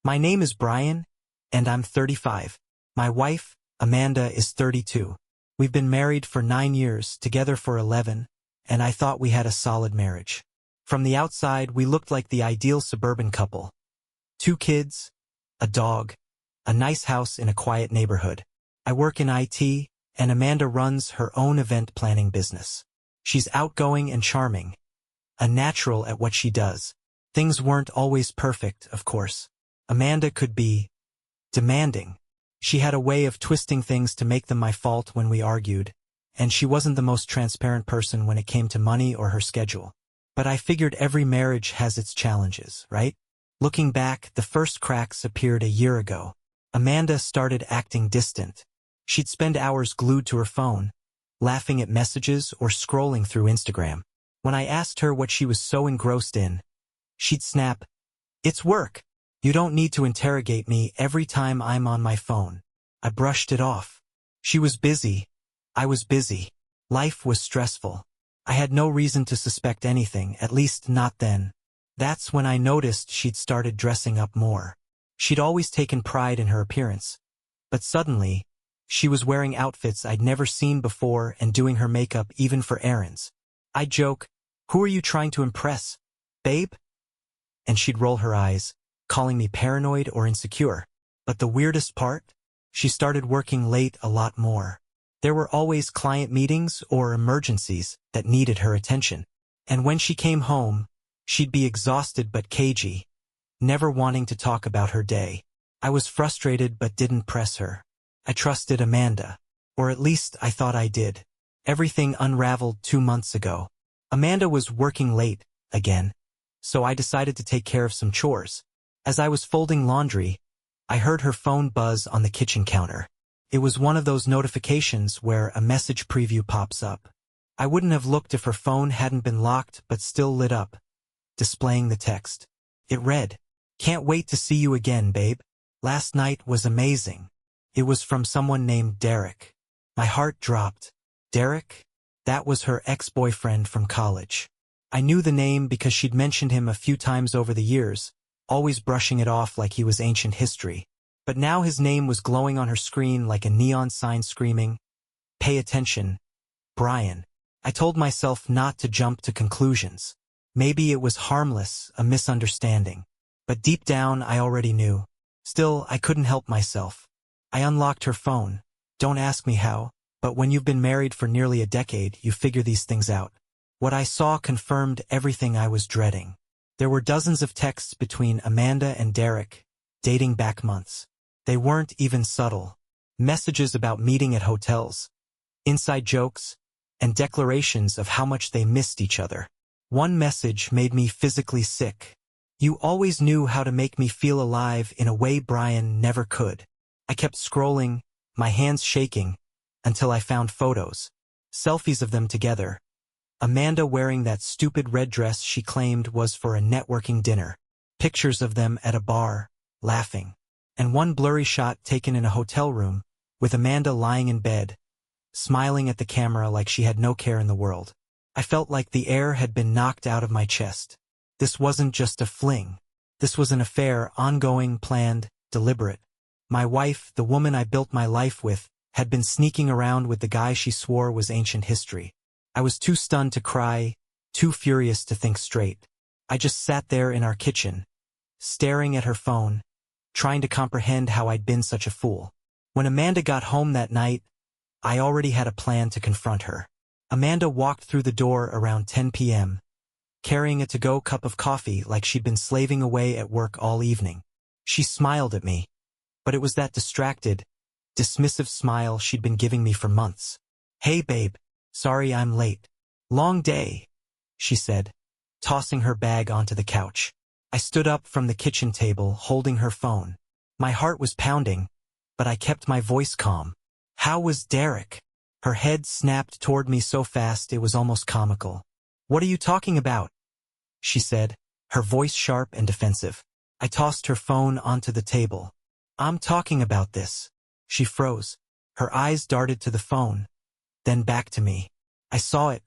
My name is Brian, and I'm 35. My wife, Amanda, is 32. We've been married for 9 years, together for 11, and I thought we had a solid marriage. From the outside, we looked like the ideal suburban couple. 2 kids, a dog, a nice house in a quiet neighborhood. I work in IT, and Amanda runs her own event planning business. She's outgoing and charming, a natural at what she does. Things weren't always perfect, of course. Amanda could be demanding. She had a way of twisting things to make them my fault when we argued, and she wasn't the most transparent person when it came to money or her schedule. But I figured every marriage has its challenges, right? Looking back, the first cracks appeared a year ago. Amanda started acting distant. She'd spend hours glued to her phone, laughing at messages or scrolling through Instagram. When I asked her what she was so engrossed in, she'd snap, "It's work. You don't need to interrogate me every time I'm on my phone." I brushed it off. She was busy. I was busy. Life was stressful. I had no reason to suspect anything, at least not then. That's when I noticed she'd started dressing up more. She'd always taken pride in her appearance. But suddenly, she was wearing outfits I'd never seen before and doing her makeup even for errands. I'd joke, "Who are you trying to impress, babe?" And she'd roll her eyes, calling me paranoid or insecure. But the weirdest part? She started working late a lot more. There were always client meetings or emergencies that needed her attention. And when she came home, she'd be exhausted but cagey, never wanting to talk about her day. I was frustrated but didn't press her. I trusted Amanda. Or at least I thought I did. Everything unraveled 2 months ago. Amanda was working late, again. So I decided to take care of some chores. As I was folding laundry, I heard her phone buzz on the kitchen counter. It was one of those notifications where a message preview pops up. I wouldn't have looked if her phone hadn't been locked but still lit up, displaying the text. It read, "Can't wait to see you again, babe. Last night was amazing." It was from someone named Derek. My heart dropped. Derek? That was her ex-boyfriend from college. I knew the name because she'd mentioned him a few times over the years, always brushing it off like he was ancient history. But now his name was glowing on her screen like a neon sign screaming, "Pay attention, Brian." I told myself not to jump to conclusions. Maybe it was harmless, a misunderstanding. But deep down, I already knew. Still, I couldn't help myself. I unlocked her phone. Don't ask me how, but when you've been married for nearly a decade, you figure these things out. What I saw confirmed everything I was dreading. There were dozens of texts between Amanda and Derek, dating back months. They weren't even subtle. Messages about meeting at hotels, inside jokes, and declarations of how much they missed each other. One message made me physically sick. "You always knew how to make me feel alive in a way Brian never could." I kept scrolling, my hands shaking, until I found photos. Selfies of them together. Amanda wearing that stupid red dress she claimed was for a networking dinner. Pictures of them at a bar, laughing. And one blurry shot taken in a hotel room, with Amanda lying in bed, smiling at the camera like she had no care in the world. I felt like the air had been knocked out of my chest. This wasn't just a fling. This was an affair, ongoing, planned, deliberate. My wife, the woman I built my life with, had been sneaking around with the guy she swore was ancient history. I was too stunned to cry, too furious to think straight. I just sat there in our kitchen, staring at her phone, trying to comprehend how I'd been such a fool. When Amanda got home that night, I already had a plan to confront her. Amanda walked through the door around 10 p.m., carrying a to-go cup of coffee like she'd been slaving away at work all evening. She smiled at me, but it was that distracted, dismissive smile she'd been giving me for months. "Hey babe, sorry I'm late. Long day," she said, tossing her bag onto the couch. I stood up from the kitchen table, holding her phone. My heart was pounding, but I kept my voice calm. "How was Derek?" Her head snapped toward me so fast it was almost comical. "What are you talking about?" she said, her voice sharp and defensive. I tossed her phone onto the table. "I'm talking about this." She froze. Her eyes darted to the phone, then back to me. I saw it,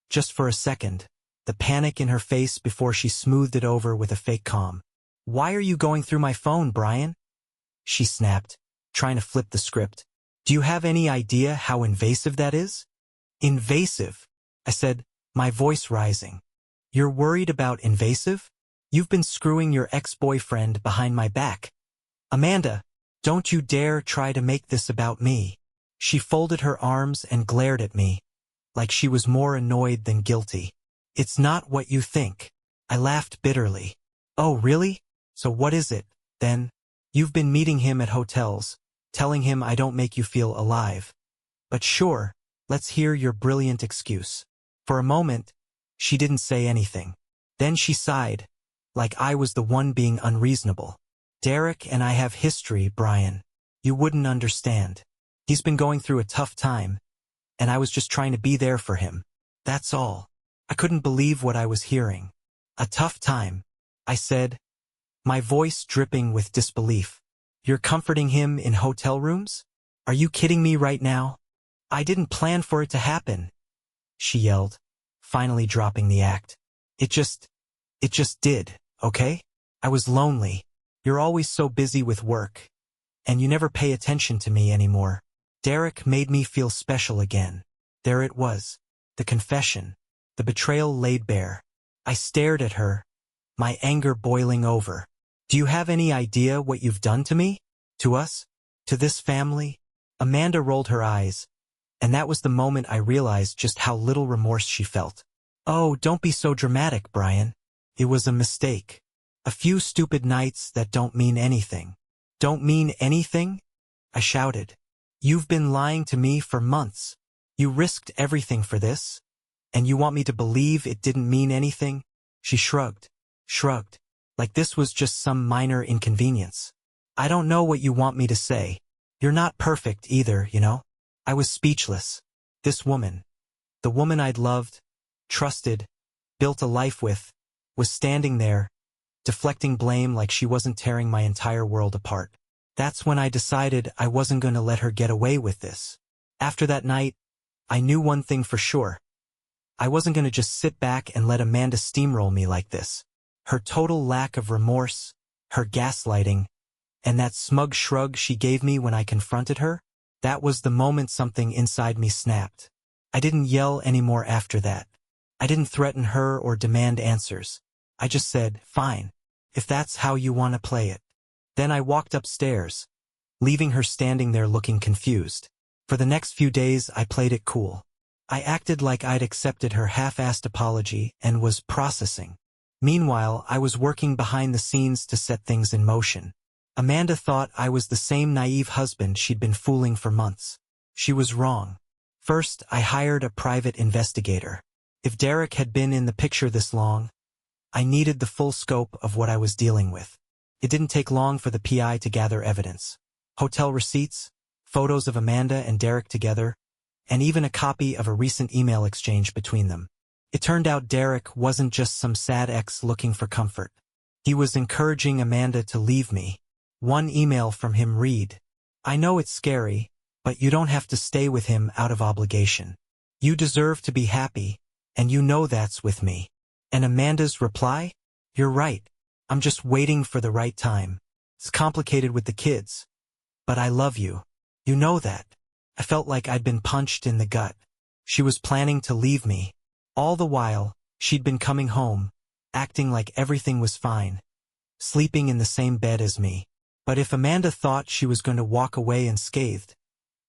just for a second, the panic in her face before she smoothed it over with a fake calm. Why are you going through my phone, Brian? She snapped, trying to flip the script. Do you have any idea how invasive that is? Invasive, I said, my voice rising. You're worried about invasive? You've been screwing your ex-boyfriend behind my back. Amanda, don't you dare try to make this about me. She folded her arms and glared at me, like she was more annoyed than guilty. It's not what you think. I laughed bitterly. Oh, really? So what is it, then? You've been meeting him at hotels, telling him I don't make you feel alive. But sure, let's hear your brilliant excuse. For a moment, she didn't say anything. Then she sighed, like I was the one being unreasonable. Derek and I have history, Brian. You wouldn't understand. He's been going through a tough time, and I was just trying to be there for him. That's all. I couldn't believe what I was hearing. A tough time, I said, my voice dripping with disbelief. You're comforting him in hotel rooms? Are you kidding me right now? I didn't plan for it to happen, she yelled, finally dropping the act. It just did, okay? I was lonely. You're always so busy with work, and you never pay attention to me anymore. Derek made me feel special again. There it was, the confession, the betrayal laid bare. I stared at her, my anger boiling over. Do you have any idea what you've done to me? To us? To this family? Amanda rolled her eyes, and that was the moment I realized just how little remorse she felt. Oh, don't be so dramatic, Brian. It was a mistake. A few stupid nights that don't mean anything. Don't mean anything? I shouted. You've been lying to me for months. You risked everything for this, and you want me to believe it didn't mean anything? She shrugged, like this was just some minor inconvenience. I don't know what you want me to say. You're not perfect either, you know? I was speechless. This woman, the woman I'd loved, trusted, built a life with, was standing there, deflecting blame like she wasn't tearing my entire world apart. That's when I decided I wasn't going to let her get away with this. After that night, I knew one thing for sure. I wasn't going to just sit back and let Amanda steamroll me like this. Her total lack of remorse, her gaslighting, and that smug shrug she gave me when I confronted her, that was the moment something inside me snapped. I didn't yell anymore after that. I didn't threaten her or demand answers. I just said, fine, if that's how you want to play it. Then I walked upstairs, leaving her standing there looking confused. For the next few days, I played it cool. I acted like I'd accepted her half-assed apology and was processing. Meanwhile, I was working behind the scenes to set things in motion. Amanda thought I was the same naive husband she'd been fooling for months. She was wrong. First, I hired a private investigator. If Derek had been in the picture this long, I needed the full scope of what I was dealing with. It didn't take long for the PI to gather evidence. Hotel receipts, photos of Amanda and Derek together, and even a copy of a recent email exchange between them. It turned out Derek wasn't just some sad ex looking for comfort. He was encouraging Amanda to leave me. One email from him read, I know it's scary, but you don't have to stay with him out of obligation. You deserve to be happy, and you know that's with me. And Amanda's reply? You're right. I'm just waiting for the right time. It's complicated with the kids. But I love you. You know that. I felt like I'd been punched in the gut. She was planning to leave me. All the while, she'd been coming home, acting like everything was fine, sleeping in the same bed as me. But if Amanda thought she was going to walk away unscathed,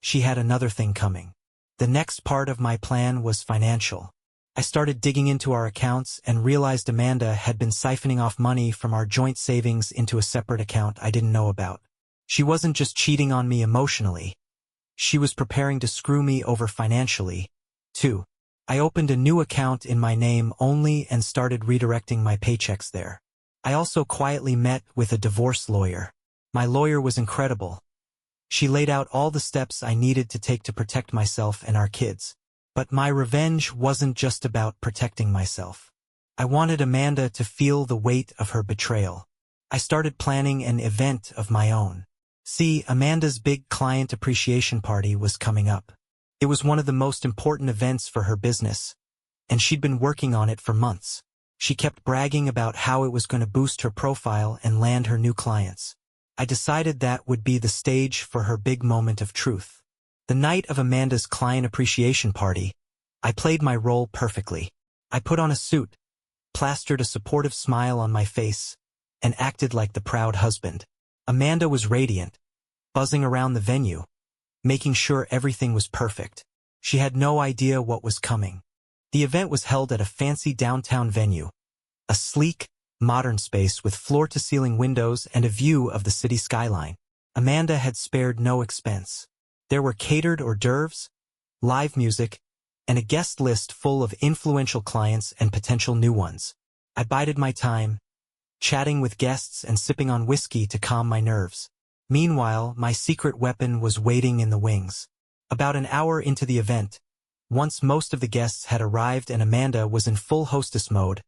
she had another thing coming. The next part of my plan was financial. I started digging into our accounts and realized Amanda had been siphoning off money from our joint savings into a separate account I didn't know about. She wasn't just cheating on me emotionally. She was preparing to screw me over financially, too. I opened a new account in my name only and started redirecting my paychecks there. I also quietly met with a divorce lawyer. My lawyer was incredible. She laid out all the steps I needed to take to protect myself and our kids. But my revenge wasn't just about protecting myself. I wanted Amanda to feel the weight of her betrayal. I started planning an event of my own. See, Amanda's big client appreciation party was coming up. It was one of the most important events for her business, and she'd been working on it for months. She kept bragging about how it was going to boost her profile and land her new clients. I decided that would be the stage for her big moment of truth. The night of Amanda's client appreciation party, I played my role perfectly. I put on a suit, plastered a supportive smile on my face, and acted like the proud husband. Amanda was radiant, buzzing around the venue, making sure everything was perfect. She had no idea what was coming. The event was held at a fancy downtown venue, a sleek, modern space with floor-to-ceiling windows and a view of the city skyline. Amanda had spared no expense. There were catered hors d'oeuvres, live music, and a guest list full of influential clients and potential new ones. I bided my time, chatting with guests and sipping on whiskey to calm my nerves. Meanwhile, my secret weapon was waiting in the wings. About an hour into the event, once most of the guests had arrived and Amanda was in full hostess mode,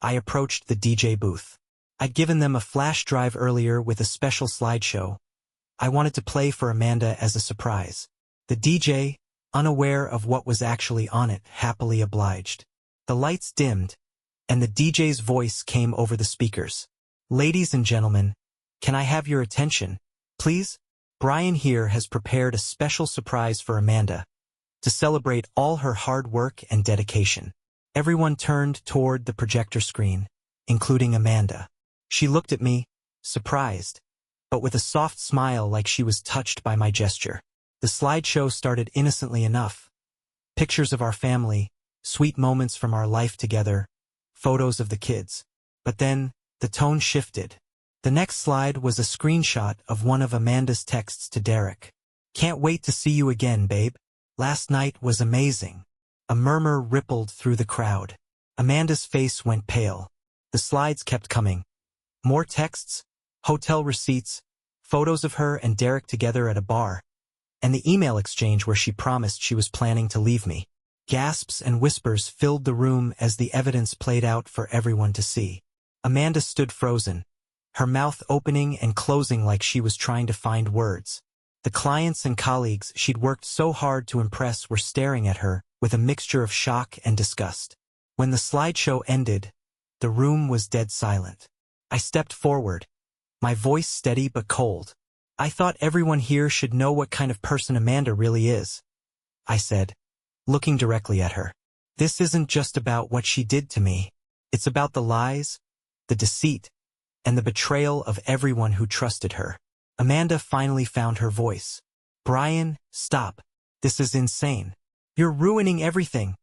I approached the DJ booth. I'd given them a flash drive earlier with a special slideshow. I wanted to play for Amanda as a surprise. The DJ, unaware of what was actually on it, happily obliged. The lights dimmed, and the DJ's voice came over the speakers. "Ladies and gentlemen, can I have your attention, please? Brian here has prepared a special surprise for Amanda, to celebrate all her hard work and dedication." Everyone turned toward the projector screen, including Amanda. She looked at me, surprised, but with a soft smile like she was touched by my gesture. The slideshow started innocently enough. Pictures of our family, sweet moments from our life together, photos of the kids. But then, the tone shifted. The next slide was a screenshot of one of Amanda's texts to Derek. "Can't wait to see you again, babe. Last night was amazing." A murmur rippled through the crowd. Amanda's face went pale. The slides kept coming. More texts, hotel receipts, photos of her and Derek together at a bar, and the email exchange where she promised she was planning to leave me. Gasps and whispers filled the room as the evidence played out for everyone to see. Amanda stood frozen, her mouth opening and closing like she was trying to find words. The clients and colleagues she'd worked so hard to impress were staring at her with a mixture of shock and disgust. When the slideshow ended, the room was dead silent. I stepped forward, my voice steady but cold. "I thought everyone here should know what kind of person Amanda really is," I said, looking directly at her. "This isn't just about what she did to me. It's about the lies, the deceit, and the betrayal of everyone who trusted her." Amanda finally found her voice. "Brian, stop. This is insane. You're ruining everything,"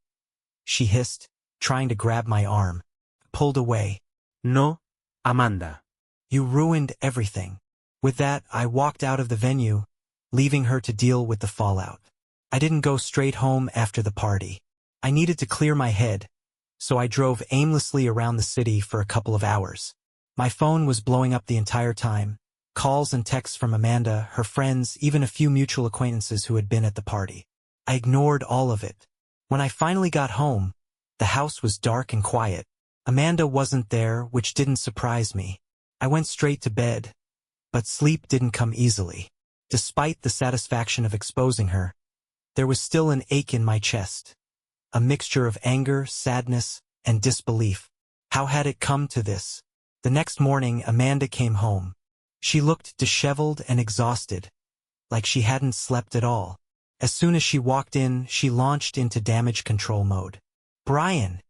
she hissed, trying to grab my arm. I pulled away. "No, Amanda. "You ruined everything." With that, I walked out of the venue, leaving her to deal with the fallout. I didn't go straight home after the party. I needed to clear my head, so I drove aimlessly around the city for a couple of hours. My phone was blowing up the entire time. Calls and texts from Amanda, her friends, even a few mutual acquaintances who had been at the party. I ignored all of it. When I finally got home, the house was dark and quiet. Amanda wasn't there, which didn't surprise me. I went straight to bed, but sleep didn't come easily. Despite the satisfaction of exposing her, there was still an ache in my chest, a mixture of anger, sadness, and disbelief. How had it come to this? The next morning, Amanda came home. She looked disheveled and exhausted, like she hadn't slept at all. As soon as she walked in, she launched into damage control mode. "Brian,"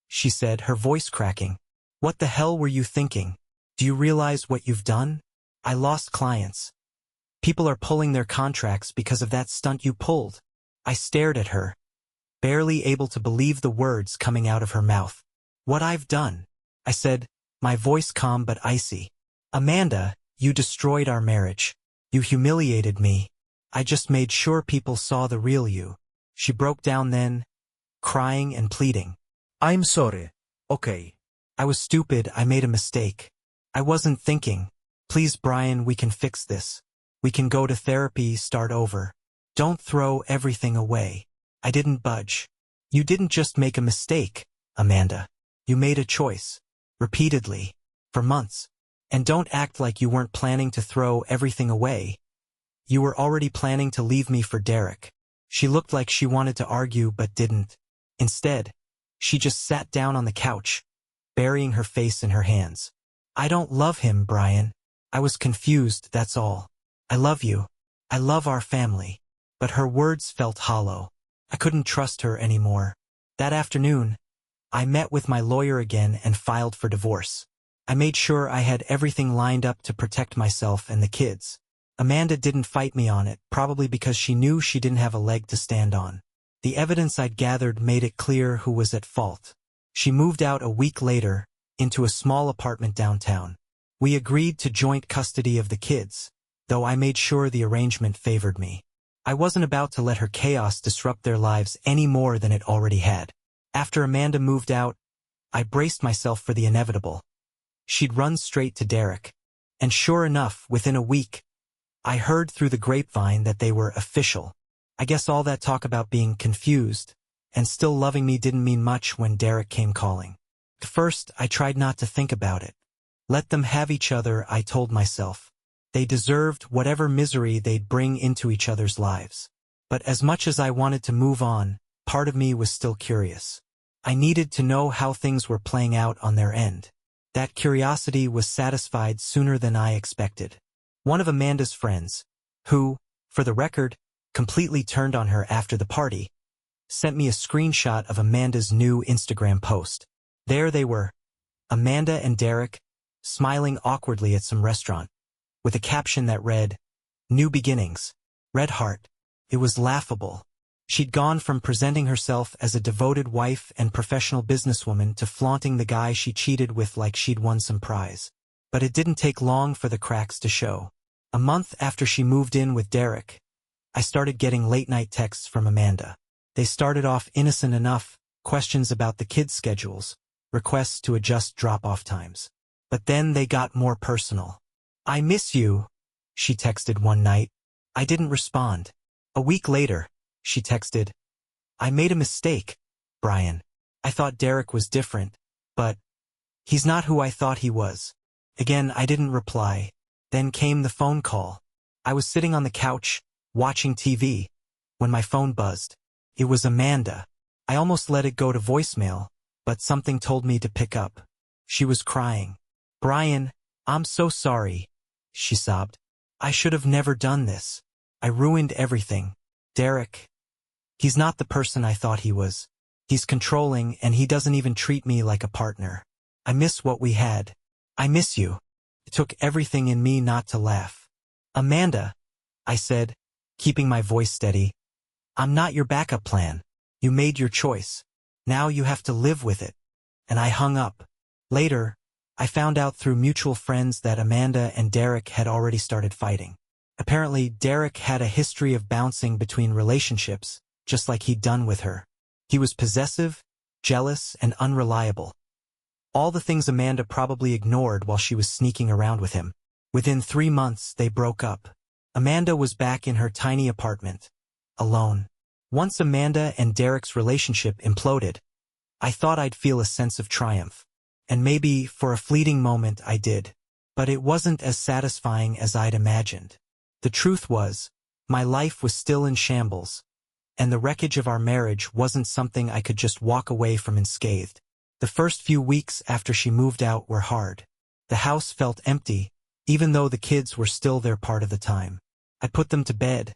she said, her voice cracking, "what the hell were you thinking? Do you realize what you've done? I lost clients. People are pulling their contracts because of that stunt you pulled." I stared at her, barely able to believe the words coming out of her mouth. "What I've done," I said, my voice calm but icy. "Amanda, you destroyed our marriage. You humiliated me. I just made sure people saw the real you." She broke down then, crying and pleading. I'm sorry, okay. "I was stupid, I made a mistake. I wasn't thinking. Please, Brian, we can fix this. We can go to therapy, start over. Don't throw everything away." I didn't budge. "You didn't just make a mistake, Amanda. You made a choice. Repeatedly. For months. And don't act like you weren't planning to throw everything away. You were already planning to leave me for Derek." She looked like she wanted to argue but didn't. Instead, she just sat down on the couch, burying her face in her hands. I don't love him, Brian. I was confused, that's all. I love you. I love our family. But her words felt hollow. I couldn't trust her anymore. That afternoon, I met with my lawyer again and filed for divorce. I made sure I had everything lined up to protect myself and the kids. Amanda didn't fight me on it, probably because she knew she didn't have a leg to stand on. The evidence I'd gathered made it clear who was at fault. She moved out a week later, into a small apartment downtown. We agreed to joint custody of the kids, though I made sure the arrangement favored me. I wasn't about to let her chaos disrupt their lives any more than it already had. After Amanda moved out, I braced myself for the inevitable. She'd run straight to Derek. And sure enough, within a week, I heard through the grapevine that they were official. I guess all that talk about being confused and still loving me didn't mean much when Derek came calling. At first, I tried not to think about it. Let them have each other, I told myself. They deserved whatever misery they'd bring into each other's lives. But as much as I wanted to move on, part of me was still curious. I needed to know how things were playing out on their end. That curiosity was satisfied sooner than I expected. One of Amanda's friends, who, for the record, completely turned on her after the party, sent me a screenshot of Amanda's new Instagram post. There they were, Amanda and Derek, smiling awkwardly at some restaurant, with a caption that read, "New beginnings. Red heart." It was laughable. She'd gone from presenting herself as a devoted wife and professional businesswoman to flaunting the guy she cheated with like she'd won some prize. But it didn't take long for the cracks to show. A month after she moved in with Derek, I started getting late-night texts from Amanda. They started off innocent enough, questions about the kids' schedules, requests to adjust drop-off times. But then they got more personal. "I miss you," she texted one night. I didn't respond. A week later, she texted, "I made a mistake, Brian. I thought Derek was different, but he's not who I thought he was." Again, I didn't reply. Then came the phone call. I was sitting on the couch, watching TV, when my phone buzzed. It was Amanda. I almost let it go to voicemail, but something told me to pick up. She was crying. "Brian, I'm so sorry," she sobbed. "I should have never done this. I ruined everything. Derek, he's not the person I thought he was. He's controlling and he doesn't even treat me like a partner. I miss what we had. I miss you." It took everything in me not to laugh. "Amanda," I said, keeping my voice steady, "I'm not your backup plan. You made your choice. Now you have to live with it." And I hung up. Later, I found out through mutual friends that Amanda and Derek had already started fighting. Apparently, Derek had a history of bouncing between relationships, just like he'd done with her. He was possessive, jealous, and unreliable. All the things Amanda probably ignored while she was sneaking around with him. Within 3 months, they broke up. Amanda was back in her tiny apartment, alone. Once Amanda and Derek's relationship imploded, I thought I'd feel a sense of triumph. And maybe, for a fleeting moment, I did. But it wasn't as satisfying as I'd imagined. The truth was, my life was still in shambles, and the wreckage of our marriage wasn't something I could just walk away from unscathed. The first few weeks after she moved out were hard. The house felt empty, even though the kids were still there part of the time. I'd put them to bed,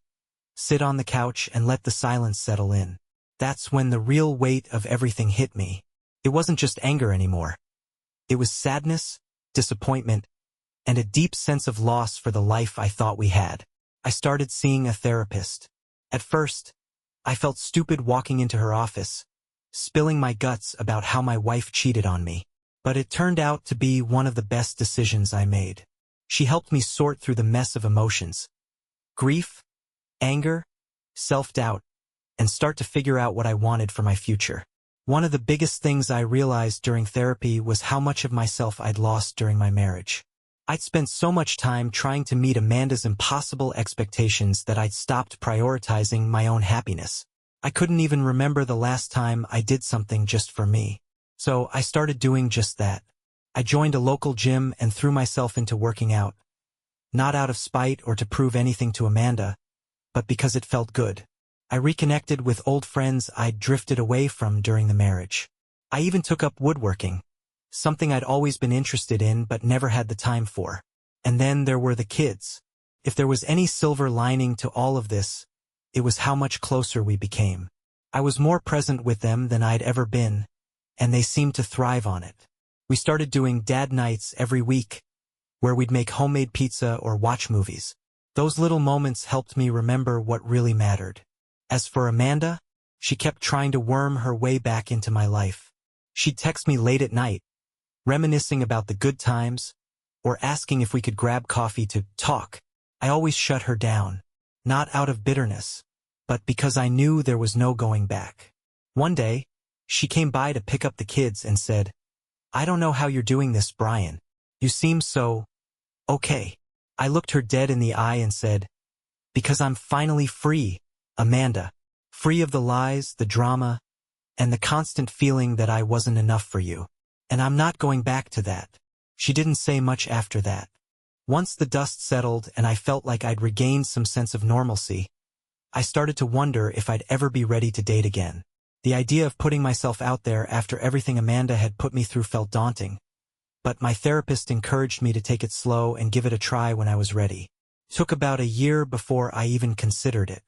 sit on the couch and let the silence settle in. That's when the real weight of everything hit me. It wasn't just anger anymore. It was sadness, disappointment, and a deep sense of loss for the life I thought we had. I started seeing a therapist. At first, I felt stupid walking into her office, spilling my guts about how my wife cheated on me. But it turned out to be one of the best decisions I made. She helped me sort through the mess of emotions, grief, anger, self-doubt, and start to figure out what I wanted for my future. One of the biggest things I realized during therapy was how much of myself I'd lost during my marriage. I'd spent so much time trying to meet Amanda's impossible expectations that I'd stopped prioritizing my own happiness. I couldn't even remember the last time I did something just for me. So I started doing just that. I joined a local gym and threw myself into working out. Not out of spite or to prove anything to Amanda, but because it felt good. I reconnected with old friends I'd drifted away from during the marriage. I even took up woodworking, something I'd always been interested in but never had the time for. And then there were the kids. If there was any silver lining to all of this, it was how much closer we became. I was more present with them than I'd ever been, and they seemed to thrive on it. We started doing dad nights every week, where we'd make homemade pizza or watch movies. Those little moments helped me remember what really mattered. As for Amanda, she kept trying to worm her way back into my life. She'd text me late at night, reminiscing about the good times, or asking if we could grab coffee to talk. I always shut her down, not out of bitterness, but because I knew there was no going back. One day, she came by to pick up the kids and said, "I don't know how you're doing this, Brian. You seem so okay." I looked her dead in the eye and said, "Because I'm finally free, Amanda. Free of the lies, the drama, and the constant feeling that I wasn't enough for you. And I'm not going back to that." She didn't say much after that. Once the dust settled and I felt like I'd regained some sense of normalcy, I started to wonder if I'd ever be ready to date again. The idea of putting myself out there after everything Amanda had put me through felt daunting, but my therapist encouraged me to take it slow and give it a try when I was ready. It took about a year before I even considered it.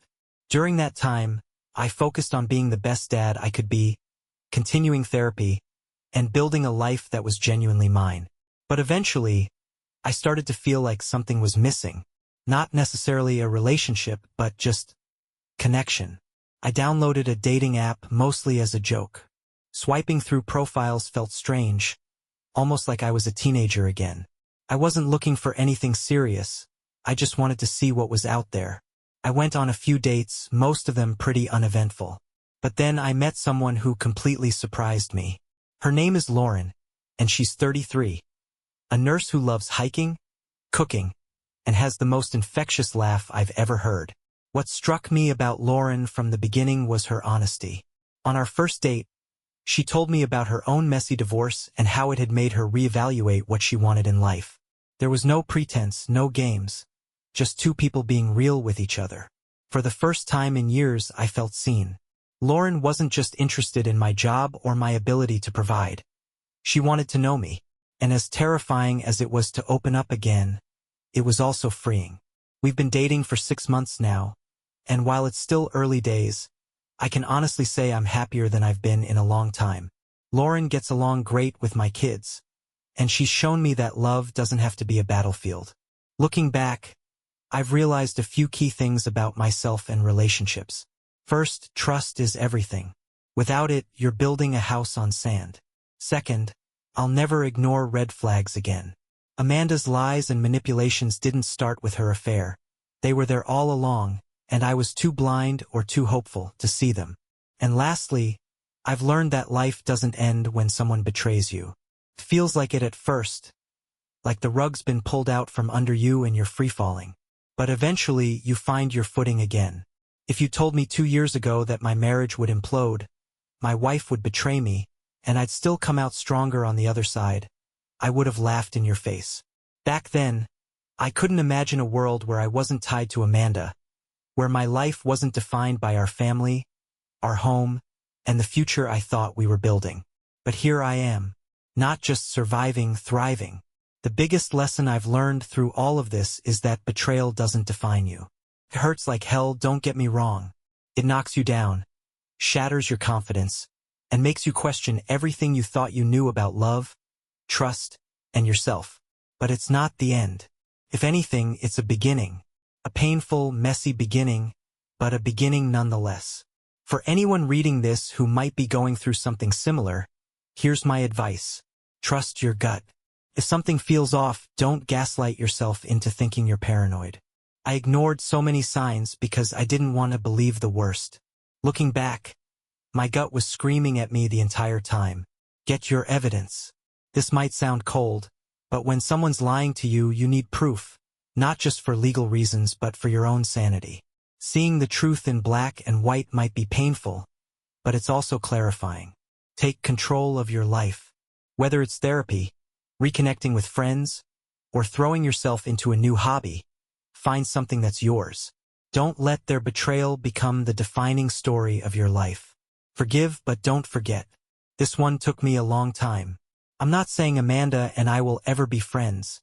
During that time, I focused on being the best dad I could be, continuing therapy, and building a life that was genuinely mine. But eventually, I started to feel like something was missing. Not necessarily a relationship, but just connection. I downloaded a dating app mostly as a joke. Swiping through profiles felt strange, almost like I was a teenager again. I wasn't looking for anything serious. I just wanted to see what was out there. I went on a few dates, most of them pretty uneventful. But then I met someone who completely surprised me. Her name is Lauren, and she's 33. A nurse who loves hiking, cooking, and has the most infectious laugh I've ever heard. What struck me about Lauren from the beginning was her honesty. On our first date, she told me about her own messy divorce and how it had made her reevaluate what she wanted in life. There was no pretense, no games, just two people being real with each other. For the first time in years, I felt seen. Lauren wasn't just interested in my job or my ability to provide. She wanted to know me. And as terrifying as it was to open up again, it was also freeing. We've been dating for 6 months now, and while it's still early days, I can honestly say I'm happier than I've been in a long time. Lauren gets along great with my kids, and she's shown me that love doesn't have to be a battlefield. Looking back, I've realized a few key things about myself and relationships. First, trust is everything. Without it, you're building a house on sand. Second, I'll never ignore red flags again. Amanda's lies and manipulations didn't start with her affair. They were there all along, and I was too blind or too hopeful to see them. And lastly, I've learned that life doesn't end when someone betrays you. It feels like it at first, like the rug's been pulled out from under you and you're free-falling. But eventually, you find your footing again. If you told me 2 years ago that my marriage would implode, my wife would betray me, and I'd still come out stronger on the other side, I would have laughed in your face. Back then, I couldn't imagine a world where I wasn't tied to Amanda, where my life wasn't defined by our family, our home, and the future I thought we were building. But here I am, not just surviving, thriving. The biggest lesson I've learned through all of this is that betrayal doesn't define you. It hurts like hell, don't get me wrong. It knocks you down, shatters your confidence, and makes you question everything you thought you knew about love, trust, and yourself. But it's not the end. If anything, it's a beginning. A painful, messy beginning, but a beginning nonetheless. For anyone reading this who might be going through something similar, here's my advice. Trust your gut. If something feels off, don't gaslight yourself into thinking you're paranoid. I ignored so many signs because I didn't want to believe the worst. Looking back, my gut was screaming at me the entire time. Get your evidence. This might sound cold, but when someone's lying to you, you need proof, not just for legal reasons but for your own sanity. Seeing the truth in black and white might be painful, but it's also clarifying. Take control of your life. Whether it's therapy, reconnecting with friends, or throwing yourself into a new hobby, find something that's yours. Don't let their betrayal become the defining story of your life. Forgive but don't forget. This one took me a long time. I'm not saying Amanda and I will ever be friends,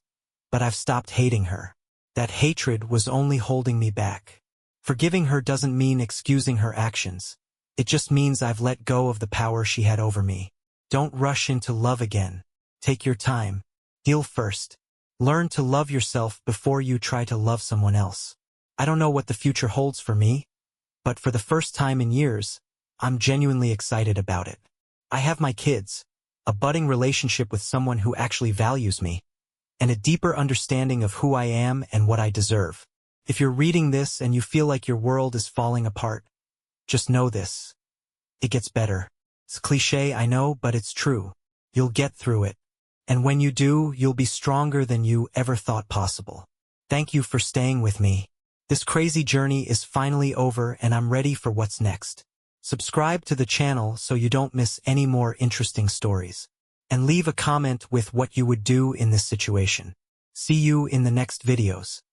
but I've stopped hating her. That hatred was only holding me back. Forgiving her doesn't mean excusing her actions. It just means I've let go of the power she had over me. Don't rush into love again. Take your time. Heal first. Learn to love yourself before you try to love someone else. I don't know what the future holds for me, but for the first time in years, I'm genuinely excited about it. I have my kids, a budding relationship with someone who actually values me, and a deeper understanding of who I am and what I deserve. If you're reading this and you feel like your world is falling apart, just know this. It gets better. It's cliché, I know, but it's true. You'll get through it. And when you do, you'll be stronger than you ever thought possible. Thank you for staying with me. This crazy journey is finally over and I'm ready for what's next. Subscribe to the channel so you don't miss any more interesting stories. And leave a comment with what you would do in this situation. See you in the next videos.